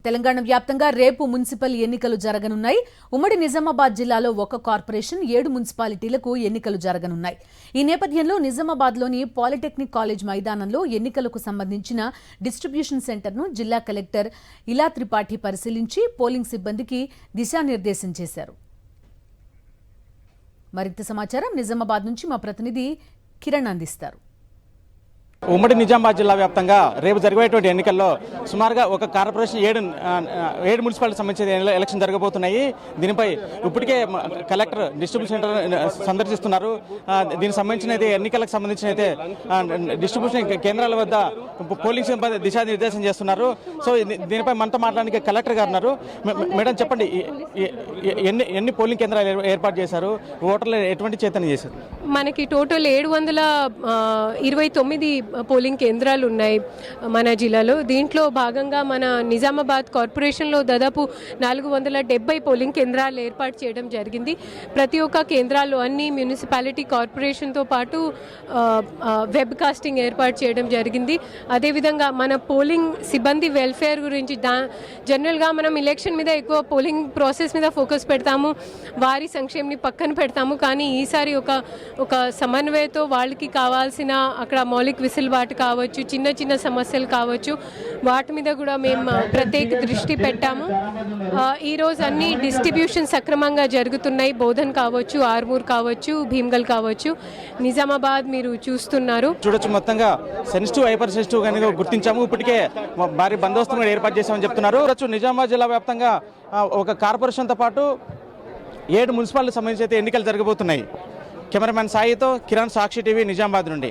తెలంగాణ వ్యాప్తంగా రేపు మున్సిపల్ ఎన్నికలు జరగనున్నాయి. ఉమ్మడి నిజామాబాద్ జిల్లాలో ఒక కార్పొరేషన్ 7 మున్సిపాలిటీలకు ఎన్నికలు జరగనున్నాయి. ఈ నేపథ్యంలో నిజామాబాద్లోని పాలిటెక్నిక్ కాలేజ్ మైదానంలో ఎన్నికలకు సంబంధించిన డిస్ట్రిబ్యూషన్ సెంటర్ను జిల్లా కలెక్టర్ ఇలా త్రిపాఠి పరిశీలించి పోలింగ్ సిబ్బందికి దిశానిర్దేశం చేశారు. మరింత సమాచారం నిజామాబాద్ నుంచి మా ప్రతినిధి కిరణ్ అందిస్తారు. ఉమ్మడి నిజామాబాద్ జిల్లా వ్యాప్తంగా రేపు జరిగేటువంటి ఎన్నికల్లో సుమారుగా ఒక కార్పొరేషన్ 7 మున్సిపాలిటీ సంబంధించిన ఎలక్షన్ జరగబోతున్నాయి. దీనిపై ఇప్పటికే కలెక్టర్ డిస్ట్రిబ్యూషన్ సెంటర్ సందర్శిస్తున్నారు. దీనికి సంబంధించిన ఎన్నికలకు సంబంధించిన డిస్ట్రిబ్యూషన్ కేంద్రాల వద్ద పోలింగ్ సిబ్బంది దిశానిర్దేశం చేస్తున్నారు. సో దీనిపై మనతో మాట్లాడడానికి కలెక్టర్ గారు ఉన్నారు. మేడం చెప్పండి, ఎన్ని పోలింగ్ కేంద్రాలు ఏర్పాటు చేశారు? ఓటర్లు ఎటువంటి చైతన్యం చేశారు? మనకి టోటల్ 729 పోలింగ్ కేంద్రాలు ఉన్నాయి మన జిల్లాలో. దీంట్లో భాగంగా మన నిజామాబాద్ కార్పొరేషన్లో దాదాపు 470 పోలింగ్ కేంద్రాలు ఏర్పాటు చేయడం జరిగింది. ప్రతి ఒక్క కేంద్రాల్లో అన్ని మున్సిపాలిటీ కార్పొరేషన్తో పాటు వెబ్ కాస్టింగ్ ఏర్పాటు చేయడం జరిగింది. అదేవిధంగా మన పోలింగ్ సిబ్బంది వెల్ఫేర్ గురించి జనరల్గా మనం ఎలక్షన్ మీద ఎక్కువ పోలింగ్ ప్రాసెస్ మీద ఫోకస్ పెడతాము, వారి సంక్షేమని పక్కన పెడతాము. కానీ ఈసారి ఒక సమన్వయంతో వాళ్ళకి కావాల్సిన అక్కడ మౌలిక వెసులుబాటు కావచ్చు, చిన్న చిన్న సమస్యలు కావచ్చు, వాటి మీద కూడా మేము ప్రత్యేక దృష్టి పెట్టాము. ఈరోజు అన్ని డిస్ట్రిబ్యూషన్ సక్రమంగా జరుగుతున్నాయి. బోధన్ కావచ్చు, ఆర్మూర్ కావచ్చు, భీమ్గల్ కావచ్చు, నిజామాబాద్ మీరు చూస్తున్నారు. చూడొచ్చు, మొత్తంగా సెన్సిటివ్ హైపర్ సెన్సిటివ్ గా గుర్తించాము. ఇప్పటికే భారీ బందోబస్తు కూడా ఏర్పాటు చేశామని చెప్తున్నారు. నిజామాబాద్ జిల్లా వ్యాప్తంగా ఒక కార్పొరేషన్తో పాటు 7 మున్సిపాలిటీ సంబంధించి ఎన్నికలు జరగబోతున్నాయి. కెమెరామ్యాన్ సాయితో కిరణ్, సాక్షి టీవీ, నిజామాబాద్ నుండి.